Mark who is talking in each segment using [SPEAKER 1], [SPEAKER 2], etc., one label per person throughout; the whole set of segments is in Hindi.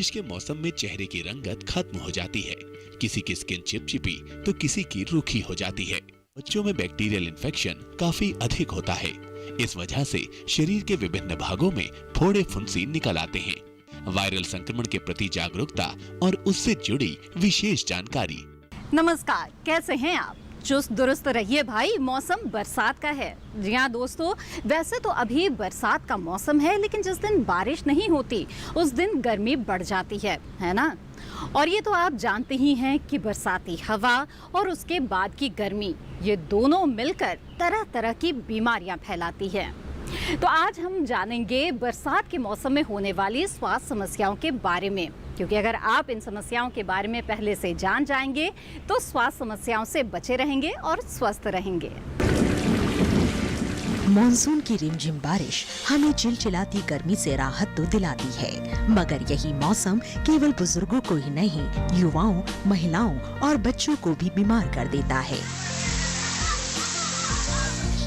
[SPEAKER 1] बारिश के मौसम में चेहरे की रंगत खत्म हो जाती है। किसी की स्किन चिपचिपी तो किसी की रूखी हो जाती है। बच्चों में बैक्टीरियल इन्फेक्शन काफी अधिक होता है। इस वजह से शरीर के विभिन्न भागों में फोड़े फुंसी निकल आते हैं। वायरल संक्रमण के प्रति जागरूकता और उससे जुड़ी विशेष जानकारी।
[SPEAKER 2] नमस्कार, कैसे हैं आप? चुस्त दुरुस्त रहिए भाई, मौसम बरसात का है। जी हाँ दोस्तों, वैसे तो अभी बरसात का मौसम है, लेकिन जिस दिन बारिश नहीं होती उस दिन गर्मी बढ़ जाती है ना? और ये तो आप जानते ही हैं कि बरसाती हवा और उसके बाद की गर्मी, ये दोनों मिलकर तरह तरह की बीमारियां फैलाती हैं। तो आज हम जानेंगे बरसात के मौसम में होने वाली स्वास्थ्य समस्याओं के बारे में, क्योंकि अगर आप इन समस्याओं के बारे में पहले से जान जाएंगे तो स्वास्थ्य समस्याओं से बचे रहेंगे और स्वस्थ रहेंगे।
[SPEAKER 3] मॉनसून की रिमझिम बारिश हमें चिलचिलाती गर्मी से राहत तो दिलाती है, मगर यही मौसम केवल बुजुर्गों को ही नहीं, युवाओं, महिलाओं और बच्चों को भी बीमार कर देता है।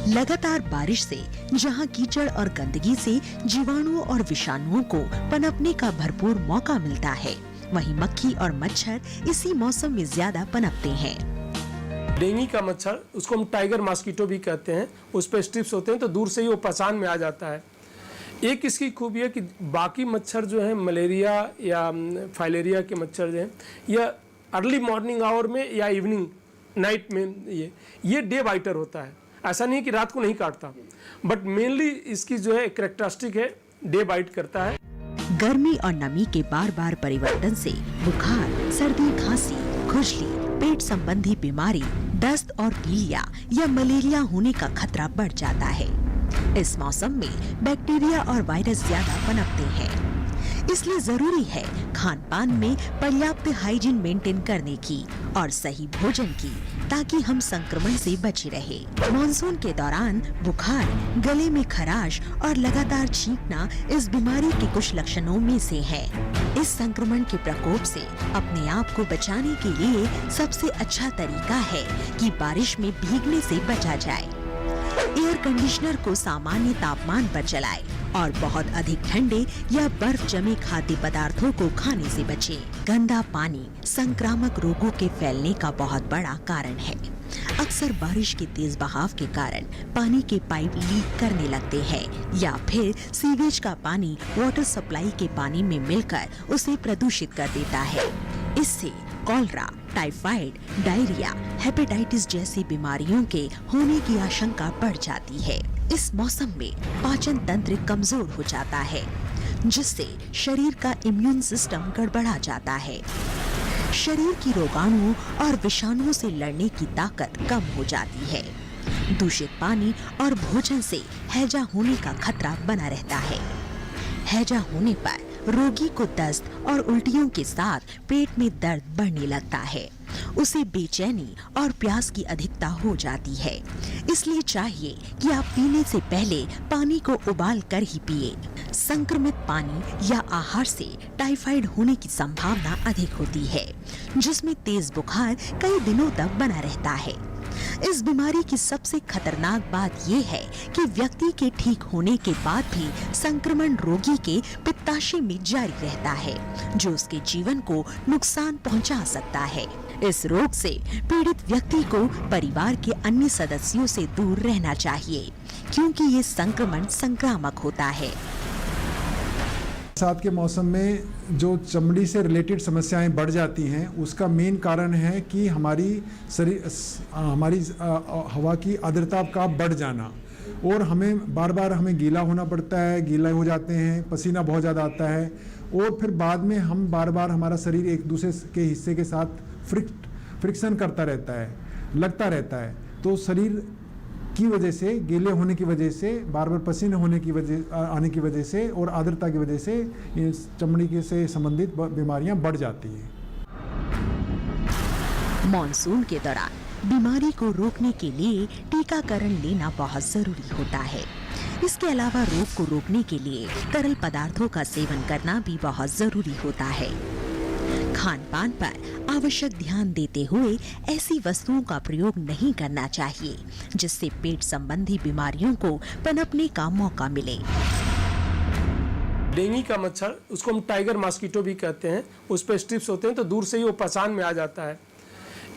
[SPEAKER 3] लगातार बारिश से जहां कीचड़ और गंदगी से जीवाणुओं और विषाणुओं को पनपने का भरपूर मौका मिलता है, वहीं मक्खी और मच्छर इसी मौसम में ज्यादा पनपते हैं।
[SPEAKER 4] डेंगू का मच्छर, उसको हम टाइगर मॉस्किटो भी कहते हैं, उस पर स्ट्रिप्स होते हैं तो दूर से ही वो पहचान में आ जाता है। एक इसकी खूबी है कि बाकी मच्छर जो है, मलेरिया या फाइलेरिया के मच्छर जो हैं, या अर्ली मॉर्निंग आवर में या इवनिंग नाइट में ये डे बाइटर होता है। ऐसा नहीं है कि रात को नहीं काटता, बट मेनली इसकी जो है कैरेक्टरिस्टिक है, डे बाइट करता है।
[SPEAKER 3] गर्मी और नमी के बार बार परिवर्तन से बुखार, सर्दी, खांसी, खुजली, पेट संबंधी बीमारी, दस्त और पीलिया या मलेरिया होने का खतरा बढ़ जाता है। इस मौसम में बैक्टीरिया और वायरस ज्यादा पनपते हैं, इसलिए जरूरी है खान पान में पर्याप्त हाइजीन मेंटेन करने की और सही भोजन की, ताकि हम संक्रमण से बचे रहे। मॉनसून के दौरान बुखार, गले में खराश और लगातार छींकना इस बीमारी के कुछ लक्षणों में से है। इस संक्रमण के प्रकोप से अपने आप को बचाने के लिए सबसे अच्छा तरीका है कि बारिश में भीगने से बचा जाए। एयर कंडीशनर को सामान्य तापमान पर चलाएं और बहुत अधिक ठंडे या बर्फ जमे खाद्य पदार्थों को खाने से बचें। गंदा पानी संक्रामक रोगों के फैलने का बहुत बड़ा कारण है। अक्सर बारिश के तेज बहाव के कारण पानी के पाइप लीक करने लगते हैं, या फिर सीवेज का पानी वाटर सप्लाई के पानी में मिलकर उसे प्रदूषित कर देता है। इससे कॉलरा, टाइफाइड, डायरिया, हेपेटाइटिस जैसी बीमारियों के होने की आशंका बढ़ जाती है। इस मौसम में पाचन तंत्र कमजोर हो जाता है, जिससे शरीर का इम्यून सिस्टम गड़बड़ा जाता है। शरीर की रोगाणुओं और विषाणुओं से लड़ने की ताकत कम हो जाती है। दूषित पानी और भोजन से हैजा होने का खतरा बना रहता है। हैजा होने पर रोगी को दस्त और उल्टियों के साथ पेट में दर्द बढ़ने लगता है। उसे बेचैनी और प्यास की अधिकता हो जाती है। इसलिए चाहिए कि आप पीने से पहले पानी को उबाल कर ही पिए। संक्रमित पानी या आहार से टाइफाइड होने की संभावना अधिक होती है, जिसमें तेज बुखार कई दिनों तक बना रहता है। इस बीमारी की सबसे खतरनाक बात यह है कि व्यक्ति के ठीक होने के बाद भी संक्रमण रोगी के पित्ताशय में जारी रहता है, जो उसके जीवन को नुकसान पहुंचा सकता है। इस रोग से पीड़ित व्यक्ति को परिवार के अन्य सदस्यों से दूर रहना चाहिए, क्योंकि ये संक्रमण संक्रामक होता है।
[SPEAKER 5] बरसात के मौसम में जो चमड़ी से रिलेटेड समस्याएं बढ़ जाती हैं, उसका मेन कारण है कि हमारी हवा की आर्द्रता का बढ़ जाना, और हमें बार बार गीला होना पड़ता है, गीला हो जाते हैं, पसीना बहुत ज़्यादा आता है, और फिर बाद में हम बार बार हमारा शरीर एक दूसरे के हिस्से के साथ फ्रिक्शन करता रहता है, लगता रहता है। तो शरीर की वजह से, गीले होने की वजह से, बार बार पसीने होने की आने की वजह से और आर्द्रता की वजह से ये चमड़ी से संबंधित बीमारियां बढ़ जाती हैं।
[SPEAKER 3] मॉनसून के दौरान बीमारी को रोकने के लिए टीकाकरण लेना बहुत जरूरी होता है। इसके अलावा रोग को रोकने के लिए तरल पदार्थों का सेवन करना भी बहुत जरूरी होता है। खान पान पर आवश्यक ध्यान देते हुए ऐसी वस्तुओं का प्रयोग नहीं करना चाहिए जिससे पेट संबंधी बीमारियों को पनपने का मौका मिले।
[SPEAKER 4] डेंगू का मच्छर, उसको हम टाइगर मॉस्किटो भी कहते हैं, उस पर स्ट्रिप्स होते हैं तो दूर से ही वो पहचान में आ जाता है।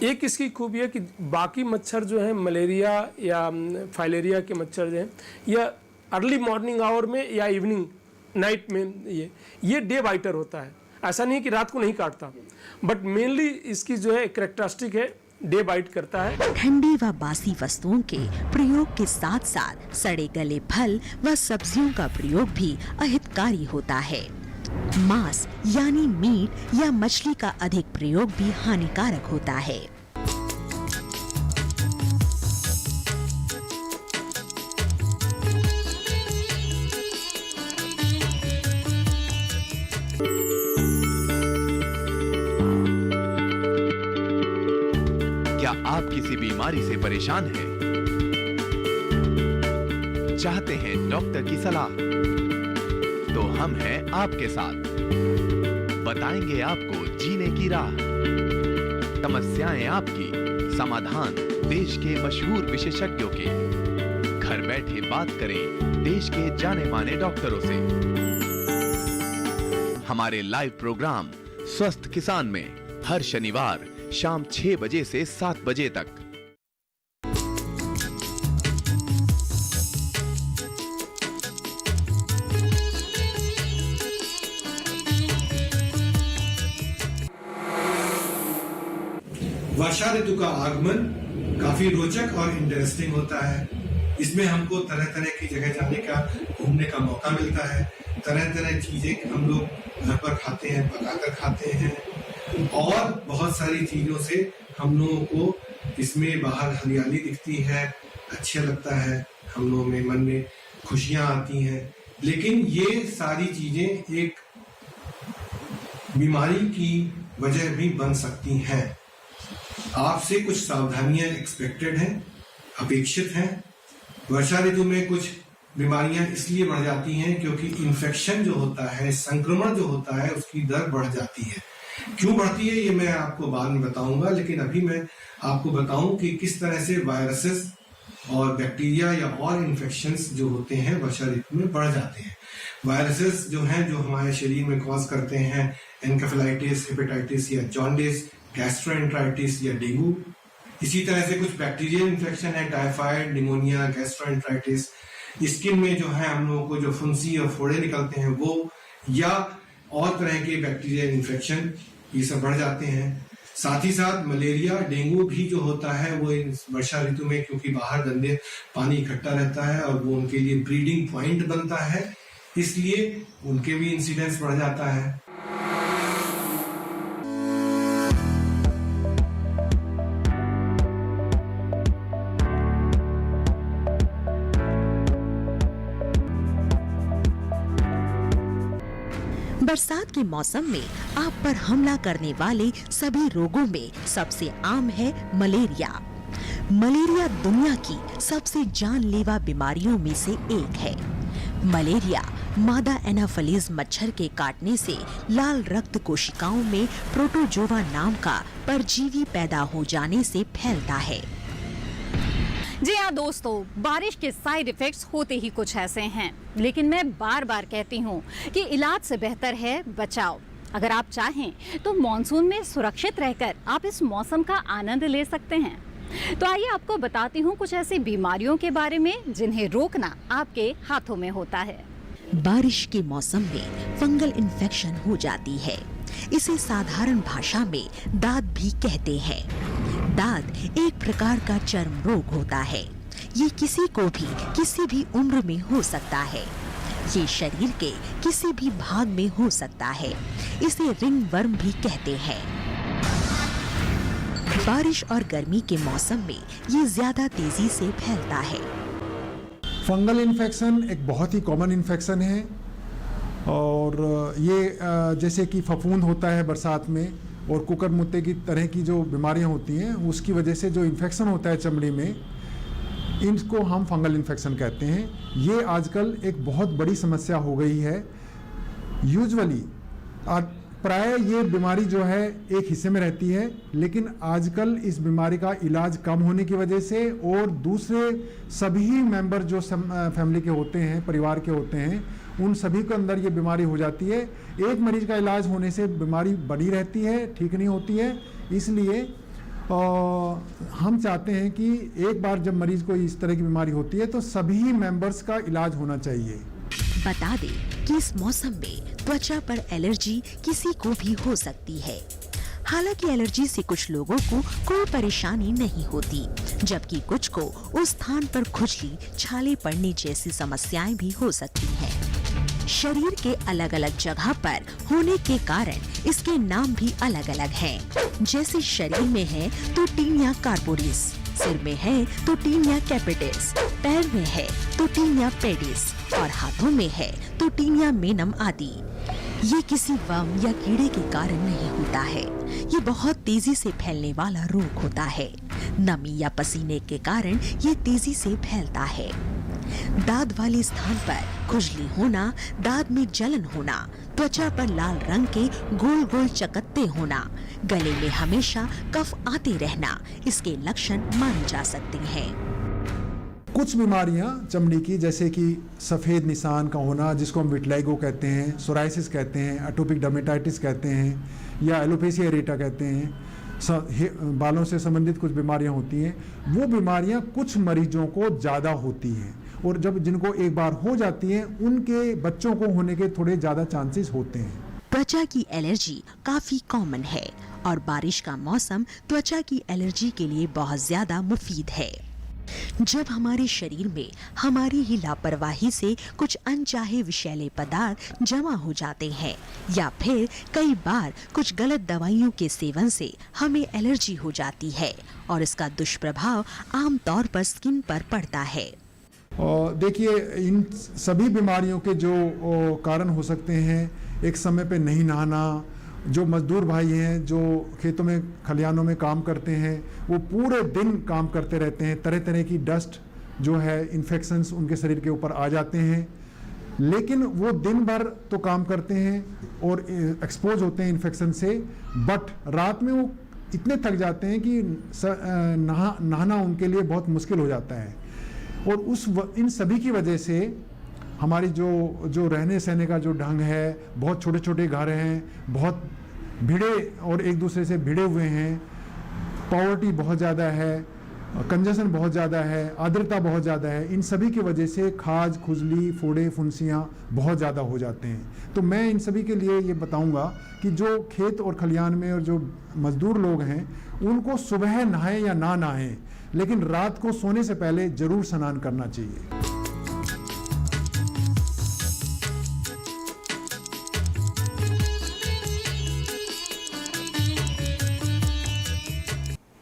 [SPEAKER 4] एक इसकी खूबी है कि बाकी मच्छर जो है मलेरिया या फाइलेरिया के मच्छर जो हैं या अर्ली मॉर्निंग आवर में या इवनिंग नाइट में ये डे बाइटर होता है। ऐसा नहीं है कि रात को नहीं काटता, बट मेनली इसकी जो है कैरेक्टरिस्टिक है डे बाइट करता है।
[SPEAKER 3] ठंडी व बासी वस्तुओं के प्रयोग के साथ साथ सड़े गले फल व सब्जियों का प्रयोग भी अहितकारी होता है। मांस यानी मीट या मछली का अधिक प्रयोग भी हानिकारक होता है।
[SPEAKER 1] क्या आप किसी बीमारी से परेशान हैं? चाहते हैं डॉक्टर की सलाह? तो हम हैं आपके साथ, बताएंगे आपको जीने की राह। समस्याएं आपकी, समाधान देश के मशहूर विशेषज्ञों के। घर बैठे बात करें देश के जाने माने डॉक्टरों से। हमारे लाइव प्रोग्राम स्वस्थ किसान में हर शनिवार शाम 6 बजे से 7 बजे तक।
[SPEAKER 6] वर्षा ऋतु का आगमन काफी रोचक और इंटरेस्टिंग होता है। इसमें हमको तरह तरह की जगह जाने का, घूमने का मौका मिलता है। तरह तरह चीजें हम लोग घर पर खाते हैं, पकाकर खाते हैं और बहुत सारी चीजों से हम लोगों को इसमें बाहर हरियाली दिखती है, अच्छा लगता है, हम लोगों में मन में खुशियां आती हैं। लेकिन ये सारी चीजें एक बीमारी की वजह भी बन सकती हैं। आपसे कुछ सावधानियां एक्सपेक्टेड हैं, अपेक्षित हैं। वर्षा ऋतु में कुछ बीमारियां इसलिए बढ़ जाती हैं क्योंकि इन्फेक्शन जो होता है, संक्रमण जो होता है, उसकी दर बढ़ जाती है। क्यों बढ़ती है ये मैं आपको बाद में बताऊंगा, लेकिन अभी मैं आपको बताऊं कि किस तरह से वायरसेस और बैक्टीरिया या और इन्फेक्शंस जो होते हैं वर्षा ऋतु में बढ़ जाते हैं। वायरसेस जो हैं जो हमारे शरीर में कॉज करते हैं एनकेफेलाइटिस, हेपेटाइटिस या जॉन्डिस, गैस्ट्रोएंटराइटिस या डेंगू। इसी तरह से कुछ बैक्टीरियल इन्फेक्शन है, टाइफाइड, निमोनिया, गैस्ट्रोएंटराइटिस। स्किन में जो है हम लोगों को जो फुंसी और फोड़े निकलते हैं वो, या और तरह के बैक्टीरियल इन्फेक्शन, ये सब बढ़ जाते हैं। साथ ही साथ मलेरिया, डेंगू भी जो होता है वो इस वर्षा ऋतु में, क्योंकि बाहर गंदे पानी इकट्ठा रहता है और वो उनके लिए ब्रीडिंग पॉइंट बनता है, इसलिए उनके भी इंसिडेंस बढ़ जाता है।
[SPEAKER 3] बरसात के मौसम में आप पर हमला करने वाले सभी रोगों में सबसे आम है मलेरिया। मलेरिया दुनिया की सबसे जानलेवा बीमारियों में से एक है। मलेरिया मादा एनाफिलीज मच्छर के काटने से लाल रक्त कोशिकाओं में प्रोटोजोवा नाम का परजीवी पैदा हो जाने से फैलता है।
[SPEAKER 2] जी हाँ दोस्तों, बारिश के साइड इफेक्ट्स होते ही कुछ ऐसे हैं, लेकिन मैं बार बार कहती हूँ कि इलाज से बेहतर है बचाव। अगर आप चाहें तो मॉनसून में सुरक्षित रहकर आप इस मौसम का आनंद ले सकते हैं। तो आइए आपको बताती हूँ कुछ ऐसी बीमारियों के बारे में जिन्हें रोकना आपके हाथों में होता है।
[SPEAKER 3] बारिश के मौसम में फंगल इन्फेक्शन हो जाती है। इसे साधारण भाषा में दाद भी कहते हैं। दाद एक प्रकार का चर्म रोग होता है। ये किसी को भी किसी भी उम्र में हो सकता है। ये शरीर के किसी भी भाग में हो सकता है। इसे रिंग वर्म भी कहते हैं। बारिश और गर्मी के मौसम में ये ज्यादा तेजी से फैलता है।
[SPEAKER 5] फंगल इन्फेक्शन एक बहुत ही कॉमन इन्फेक्शन है और ये जैसे कि फफूंद होता है बरसात में और कुकर मुत्ते की तरह की जो बीमारियां होती हैं उसकी वजह से जो इन्फेक्शन होता है चमड़ी में, इनको हम फंगल इन्फेक्शन कहते हैं। ये आजकल एक बहुत बड़ी समस्या हो गई है। यूजुअली प्राय ये बीमारी जो है एक हिस्से में रहती है, लेकिन आजकल इस बीमारी का इलाज कम होने की वजह से और दूसरे सभी मेंबर जो फैमिली के होते हैं, परिवार के होते हैं, उन सभी के अंदर ये बीमारी हो जाती है। एक मरीज का इलाज होने से बीमारी बनी रहती है, ठीक नहीं होती है। इसलिए हम चाहते हैं कि एक बार जब मरीज को इस तरह की बीमारी होती है तो सभी मेंबर्स का इलाज होना चाहिए।
[SPEAKER 3] बता दें कि इस मौसम में त्वचा पर एलर्जी किसी को भी हो सकती है। हालांकि एलर्जी से कुछ लोगों को कोई परेशानी नहीं होती, जबकि कुछ को उस स्थान पर खुजली, छाले पड़ने जैसी समस्याएं भी हो सकती हैं। शरीर के अलग अलग जगह पर होने के कारण इसके नाम भी अलग अलग हैं। जैसे शरीर में है तो टीनिया कार्पोरिस, सिर में है तो टीनिया कैपिटिस, पैर में है तो टीनिया पेडिस और हाथों में है तो टीनिया मेनम आदि। ये किसी वर्म या कीड़े के कारण नहीं होता है। ये बहुत तेजी से फैलने वाला रोग होता है। नमी या पसीने के कारण ये तेजी से फैलता है। दाद वाले स्थान पर खुजली होना, दाद में जलन होना, त्वचा पर लाल रंग के गोल गोल चकत्ते होना, गले में हमेशा कफ आते रहना इसके लक्षण माने जा सकते हैं।
[SPEAKER 5] कुछ बीमारियां चमड़ी की, जैसे कि सफ़ेद निशान का होना जिसको हम विटलाइगो कहते हैं, सोराइसिस कहते हैं, एटोपिक डर्मेटाइटिस कहते हैं, या एलोपेशिया एरेटा कहते हैं, बालों से संबंधित कुछ बीमारियां होती हैं। वो बीमारियां कुछ मरीजों को ज़्यादा होती हैं और जब जिनको एक बार हो जाती हैं उनके बच्चों को होने के थोड़े ज़्यादा चांसेस होते हैं।
[SPEAKER 3] त्वचा की एलर्जी काफी कॉमन है और बारिश का मौसम त्वचा की एलर्जी के लिए बहुत ज्यादा मुफीद है। जब हमारे शरीर में हमारी ही लापरवाही से कुछ अनचाहे विषैले पदार्थ जमा हो जाते हैं या फिर कई बार कुछ गलत दवाइयों के सेवन से हमें एलर्जी हो जाती है और इसका दुष्प्रभाव आमतौर पर स्किन पर पड़ता है।
[SPEAKER 5] देखिए, इन सभी बीमारियों के जो कारण हो सकते हैं, एक समय पे नहीं नहाना, जो मजदूर भाई हैं जो खेतों में खलिहानों में काम करते हैं वो पूरे दिन काम करते रहते हैं, तरह तरह की डस्ट जो है इन्फेक्शंस उनके शरीर के ऊपर आ जाते हैं, लेकिन वो दिन भर तो काम करते हैं और एक्सपोज होते हैं इन्फेक्शन से, बट रात में वो इतने थक जाते हैं कि नहाना उनके लिए बहुत मुश्किल हो जाता है। और इन सभी की वजह से हमारी जो रहने सहने का जो ढंग है, बहुत छोटे छोटे घर हैं, बहुत भिड़े और एक दूसरे से भिड़े हुए हैं, पॉवर्टी बहुत ज़्यादा है, कंजेशन बहुत ज़्यादा है, आर्द्रता बहुत ज़्यादा है, इन सभी की वजह से खाज, खुजली, फोड़े, फुंसियाँ बहुत ज़्यादा हो जाते हैं। तो मैं इन सभी के लिए ये बताऊंगा कि जो खेत और खलिहान में और जो मजदूर लोग हैं उनको सुबह नहाएं या ना नहाएं, लेकिन रात को सोने से पहले जरूर स्नान करना चाहिए।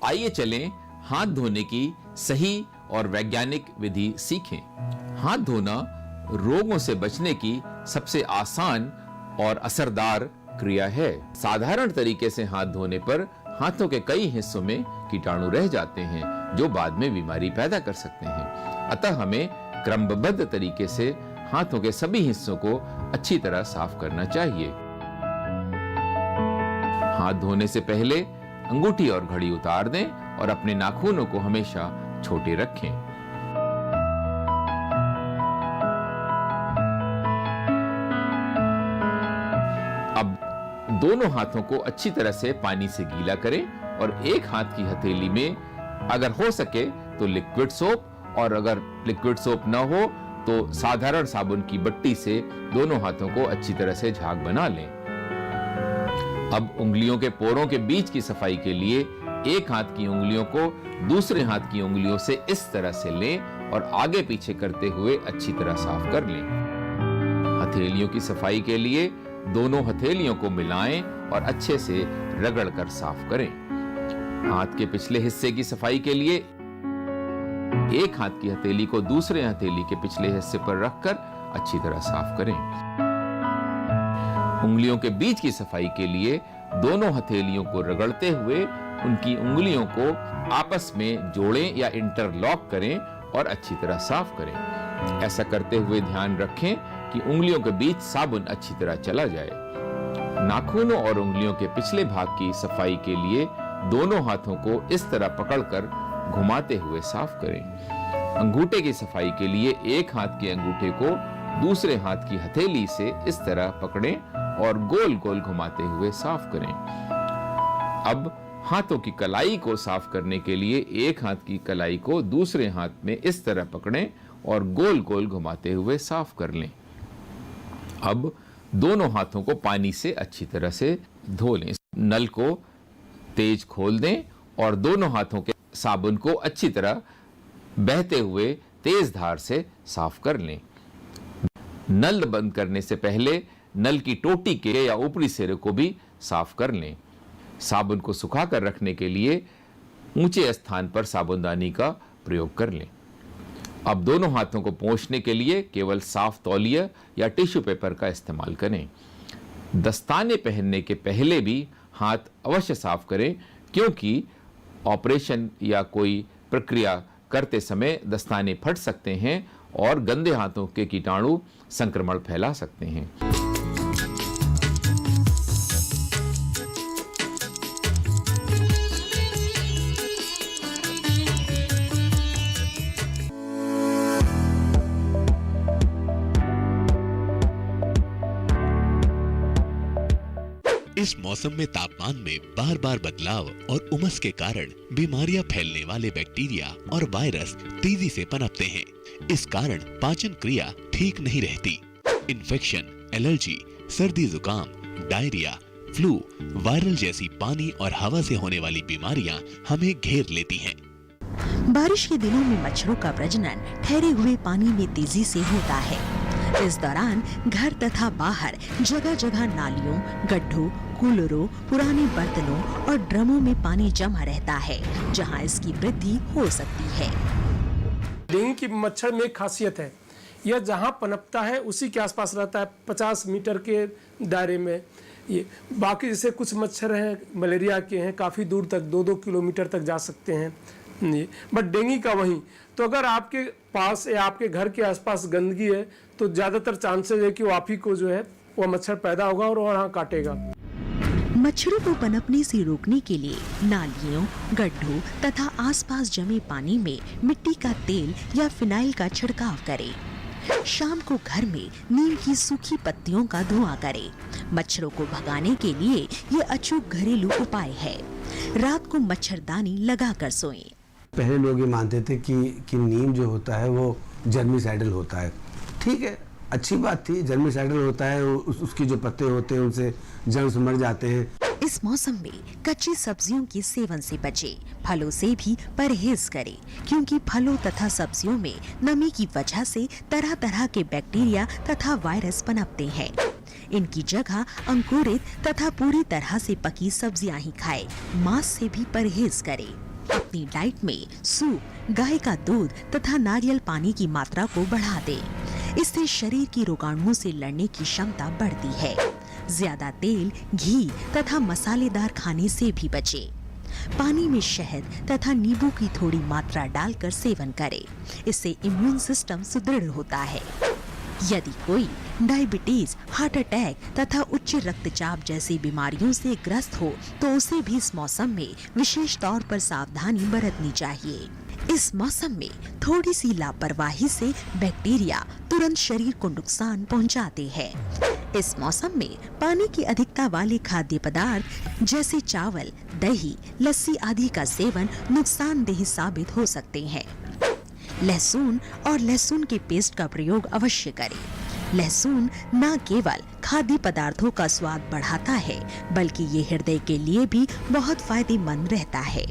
[SPEAKER 7] आइए चलें हाथ धोने की सही और वैज्ञानिक विधि सीखें। हाथ धोना रोगों से बचने की सबसे आसान और असरदार क्रिया है। साधारण तरीके से हाथ धोने पर हाथों के कई हिस्सों में कीटाणु रह जाते हैं जो बाद में बीमारी पैदा कर सकते हैं। अतः हमें क्रमबद्ध तरीके से हाथों के सभी हिस्सों को अच्छी तरह साफ करना चाहिए। हाथ धोने से पहले अंगूठी और घड़ी उतार दें और अपने नाखूनों को हमेशा छोटे रखें। अब दोनों हाथों को अच्छी तरह से पानी से गीला करें और एक हाथ की हथेली में अगर हो सके तो लिक्विड सोप, और अगर लिक्विड सोप न हो तो साधारण साबुन की बट्टी से दोनों हाथों को अच्छी तरह से झाग बना लें। अब उंगलियों के पोरों के बीच की सफाई के लिए एक हाथ की उंगलियों को दूसरे हाथ की उंगलियों से इस तरह से लें और आगे पीछे करते हुए अच्छी तरह साफ कर लें। हथेलियों की सफाई के लिए दोनों हथेलियों को मिलाएं और अच्छे से रगड़कर साफ करें। हाथ के पिछले हिस्से की सफाई के लिए एक हाथ की हथेली को दूसरे हथेली के पिछले हिस्से पर रखकर अच्छी तरह साफ करें। उंगलियों के बीच की सफाई के लिए दोनों हथेलियों को रगड़ते हुए उनकी उंगलियों को आपस में जोड़ें या इंटरलॉक करें और अच्छी तरह साफ करें। ऐसा करते हुए ध्यान रखें कि उंगलियों के बीच साबुन अच्छी तरह चला जाए। नाखूनों और उंगलियों के पिछले भाग की सफाई के लिए दोनों हाथों को इस तरह पकड़कर घुमाते हुए साफ करें। अंगूठे की सफाई के लिए एक हाथ के अंगूठे को दूसरे हाथ की हथेली से इस तरह पकड़ें और गोल गोल घुमाते हुए साफ करें। अब हाथों की कलाई को साफ करने के लिए एक हाथ की कलाई को दूसरे हाथ में इस तरह पकड़ें और गोल गोल घुमाते हुए साफ कर लें। अब दोनों हाथों को पानी से अच्छी तरह से धो लें। नल को तेज खोल दें और दोनों हाथों के साबुन को अच्छी तरह बहते हुए तेज धार से साफ कर लें। नल बंद करने से पहले नल की टोटी के या ऊपरी सिरे को भी साफ कर लें। साबुन को सुखाकर रखने के लिए ऊंचे स्थान पर साबुनदानी का प्रयोग कर लें। अब दोनों हाथों को पोंछने के लिए केवल साफ तौलिया या टिश्यू पेपर का इस्तेमाल करें। दस्ताने पहनने के पहले भी हाथ अवश्य साफ करें, क्योंकि ऑपरेशन या कोई प्रक्रिया करते समय दस्ताने फट सकते हैं और गंदे हाथों के कीटाणु संक्रमण फैला सकते हैं।
[SPEAKER 1] इस मौसम में तापमान में बार बार बदलाव और उमस के कारण बीमारियां फैलने वाले बैक्टीरिया और वायरस तेजी से पनपते हैं। इस कारण पाचन क्रिया ठीक नहीं रहती। इन्फेक्शन, एलर्जी, सर्दी जुकाम, डायरिया, फ्लू, वायरल जैसी पानी और हवा से होने वाली बीमारियां हमें घेर लेती हैं।
[SPEAKER 3] बारिश के दिनों में मच्छरों का प्रजनन ठहरे हुए पानी में तेजी से होता है। इस दौरान घर तथा बाहर जगह जगह नालियों, गड्ढों, कूलरों, पुराने बर्तनों और ड्रमों में पानी जमा रहता है, जहां इसकी वृद्धि हो सकती है।
[SPEAKER 4] डेंगू की मच्छर में एक खासियत है, यह जहां पनपता है उसी के आसपास रहता है, 50 मीटर के दायरे में। ये बाकी जैसे कुछ मच्छर हैं मलेरिया के हैं, काफ़ी दूर तक 2-2 किलोमीटर तक जा सकते हैं, बट डेंगू का वहीं। तो अगर आपके पास या आपके घर के आसपास गंदगी है तो ज़्यादातर चांसेस है कि वो आप ही को जो है वो मच्छर पैदा होगा और वहाँ काटेगा।
[SPEAKER 3] मच्छरों को पनपने से रोकने के लिए नालियों, गड्ढों तथा आसपास जमे पानी में मिट्टी का तेल या फिनाइल का छिड़काव करें। शाम को घर में नीम की सूखी पत्तियों का धुआं करें। मच्छरों को भगाने के लिए ये अचूक घरेलू उपाय है। रात को मच्छरदानी लगाकर सोएं।
[SPEAKER 8] पहले लोग ये मानते थे कि नीम जो होता है वो जर्मिसाइडल होता है। ठीक है, अच्छी बात थी, जर्मिसाइडल होता है, उसकी जो पत्ते होते हैं उनसे जर्म्स मर जाते हैं।
[SPEAKER 3] इस मौसम में कच्ची सब्जियों के सेवन से बचें। फलों से भी परहेज करें, क्योंकि फलों तथा सब्जियों में नमी की वजह से तरह तरह के बैक्टीरिया तथा वायरस पनपते हैं। इनकी जगह अंकुरित तथा पूरी तरह से पकी सब्जियां ही खाएं। मांस से भी परहेज करें। अपनी डाइट में सूप, गाय का दूध तथा नारियल पानी की मात्रा को बढ़ा दें। इससे शरीर की रोगाणुओं से लड़ने की क्षमता बढ़ती है। ज्यादा तेल, घी तथा मसालेदार खाने से भी बचें। पानी में शहद तथा नींबू की थोड़ी मात्रा डालकर सेवन करें। इससे इम्यून सिस्टम सुदृढ़ होता है। यदि कोई डायबिटीज, हार्ट अटैक तथा उच्च रक्तचाप जैसी बीमारियों से ग्रस्त हो तो उसे भी इस मौसम में विशेष तौर पर सावधानी बरतनी चाहिए। इस मौसम में थोड़ी सी लापरवाही से बैक्टीरिया तुरंत शरीर को नुकसान पहुंचाते हैं। इस मौसम में पानी की अधिकता वाले खाद्य पदार्थ जैसे चावल, दही, लस्सी आदि का सेवन नुकसानदेह साबित हो सकते हैं। लहसुन और लहसुन के पेस्ट का प्रयोग अवश्य करें। लहसुन न केवल खाद्य पदार्थों का स्वाद बढ़ाता है, बल्कि ये हृदय के लिए भी बहुत फायदेमंद रहता है।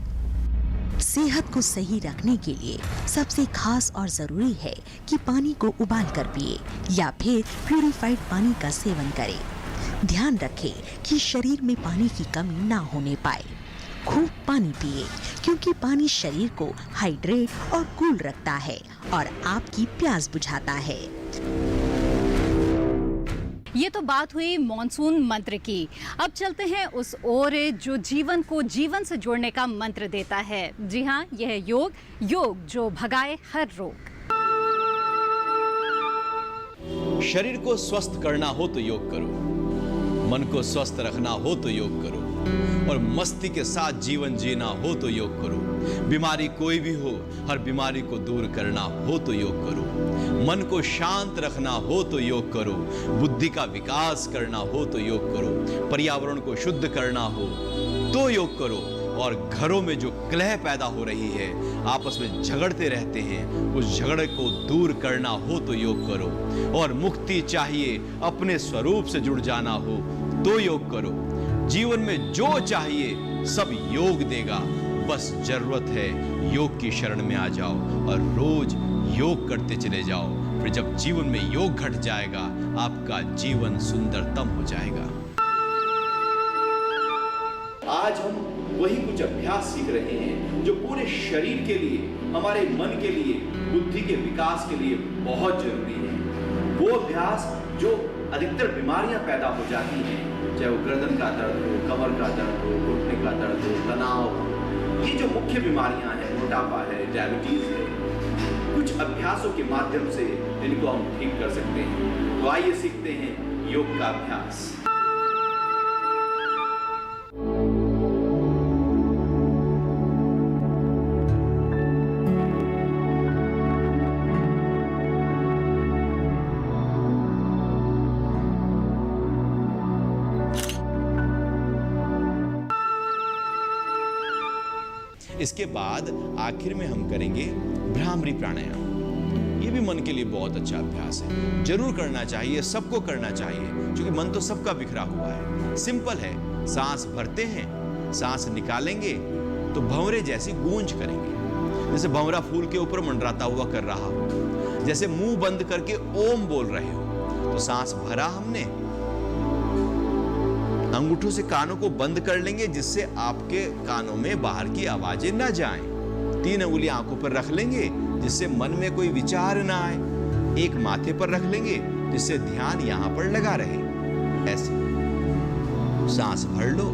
[SPEAKER 3] सेहत को सही रखने के लिए सबसे खास और जरूरी है कि पानी को उबाल कर पिए या फिर प्यूरिफाइड पानी का सेवन करें। ध्यान रखें कि शरीर में पानी की कमी ना होने पाए। खूब पानी पिए, क्योंकि पानी शरीर को हाइड्रेट और कूल रखता है और आपकी प्यास बुझाता है।
[SPEAKER 2] ये तो बात हुई मॉनसून मंत्र की। अब चलते हैं उस ओर जो जीवन को जीवन से जोड़ने का मंत्र देता है। जी हाँ, यह है योग, योग जो भगाए हर रोग।
[SPEAKER 9] शरीर को स्वस्थ करना हो तो योग करो, मन को स्वस्थ रखना हो तो योग करो, और मस्ती के साथ जीवन जीना हो तो योग करो। बीमारी कोई भी हो, हर बीमारी को दूर करना हो तो योग करो। मन को शांत रखना हो तो योग करो। बुद्धि का विकास करना हो तो योग करो। पर्यावरण को शुद्ध करना हो तो योग करो। और घरों में जो कलह पैदा हो रही है, आपस में झगड़ते रहते हैं, उस झगड़े को दूर करना हो तो योग करो। और मुक्ति चाहिए, अपने स्वरूप से जुड़ जाना हो तो योग करो। जीवन में जो चाहिए सब योग देगा, बस जरूरत है योग की शरण में आ जाओ और रोज योग करते चले जाओ। फिर जब जीवन में योग घट जाएगा, आपका जीवन सुंदरतम हो जाएगा।
[SPEAKER 10] आज हम वही कुछ अभ्यास सीख रहे हैं जो पूरे शरीर के लिए, हमारे मन के लिए, बुद्धि के विकास के लिए बहुत जरूरी है। वो अभ्यास जो अधिकतर बीमारियां पैदा हो जाती हैं, चाहे वो गर्दन का दर्द हो, कमर का दर्द हो, घुटने का दर्द हो, तनाव हो, ये जो मुख्य बीमारियां हैं, मोटापा है, डायबिटीज है, कुछ अभ्यासों के माध्यम से इनको हम ठीक कर सकते हैं। तो आइए सीखते हैं योग का अभ्यास। इसके बाद आखिर में हम करेंगे भ्रामरी प्राणायाम। ये भी मन के लिए बहुत अच्छा अभ्यास है, जरूर करना चाहिए, सबको करना चाहिए, क्योंकि मन तो सबका बिखरा हुआ है। सिंपल है, सांस भरते हैं, सांस निकालेंगे तो भंवरे जैसी गूंज करेंगे, जैसे भंवरा फूल के ऊपर मंडराता हुआ कर रहा हो, जैसे मुंह बंद करके ओम बोल रहे हो। तो सांस भरा हमने, अंगूठों से कानों को बंद कर लेंगे जिससे आपके कानों में बाहर की आवाजें ना जाएं। 3 उंगलियां आंखों पर रख लेंगे जिससे मन में कोई विचार ना आए। एक माथे पर रख लेंगे जिससे ध्यान यहां पर लगा रहे। ऐसे सांस भर लो,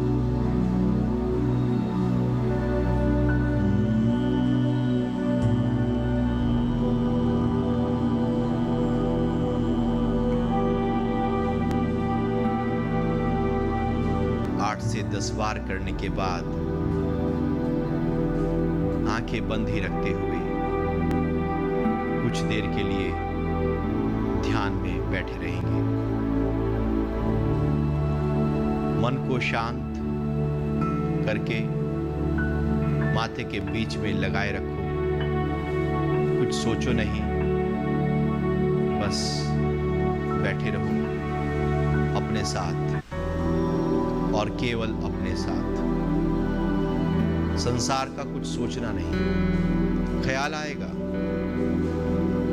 [SPEAKER 10] से 10 बार करने के बाद आंखें बंद ही रखते हुए कुछ देर के लिए ध्यान में बैठे रहेंगे। मन को शांत करके माथे के बीच में लगाए रखो। कुछ सोचो नहीं, बस बैठे रहो अपने साथ और केवल अपने साथ। संसार का कुछ सोचना नहीं। ख्याल आएगा,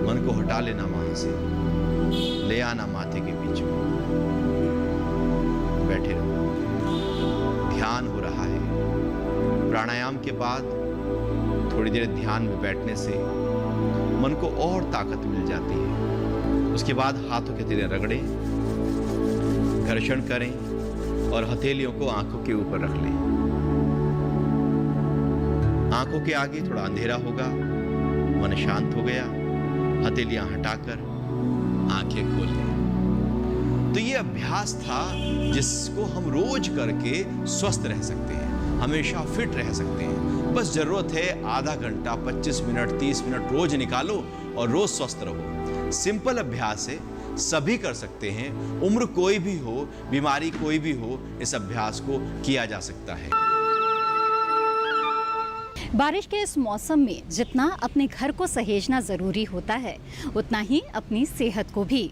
[SPEAKER 10] मन को हटा लेना वहां से, ले आना माथे के बीच में, बैठे रहो। ध्यान हो रहा है। प्राणायाम के बाद थोड़ी देर ध्यान में बैठने से मन को और ताकत मिल जाती है। उसके बाद हाथों के तेरे रगड़ें, घर्षण करें और हथेलियों को आंखों के ऊपर रख लें। आंखों के आगे थोड़ा अंधेरा होगा, मन शांत हो गया, हथेलियां हटाकर आंखें खोल लें। तो ये अभ्यास था जिसको हम रोज करके स्वस्थ रह सकते हैं, हमेशा फिट रह सकते हैं। बस जरूरत है आधा घंटा, 25 मिनट, 30 मिनट रोज निकालो और रोज स्वस्थ रहो। सिंपल अभ्यास है, सभी कर सकते हैं। उम्र कोई भी हो, बीमारी कोई भी हो, इस अभ्यास को किया जा सकता है।
[SPEAKER 2] बारिश के इस मौसम में जितना अपने घर को सहेजना जरूरी होता है, उतना ही अपनी सेहत को भी।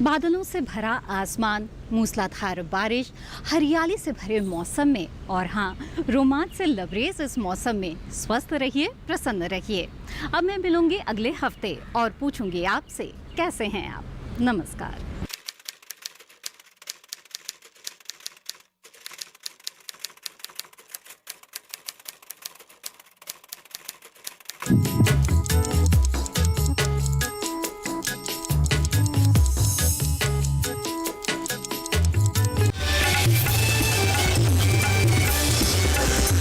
[SPEAKER 2] बादलों से भरा आसमान, मूसलाधार बारिश, हरियाली से भरे मौसम में और हाँ, रोमांच से लबरेज इस मौसम में स्वस्थ रहिए, प्रसन्न रहिए। अब मैं मिलूंगी अगले हफ्ते और पूछूंगी आपसे कैसे हैं आप। नमस्कार।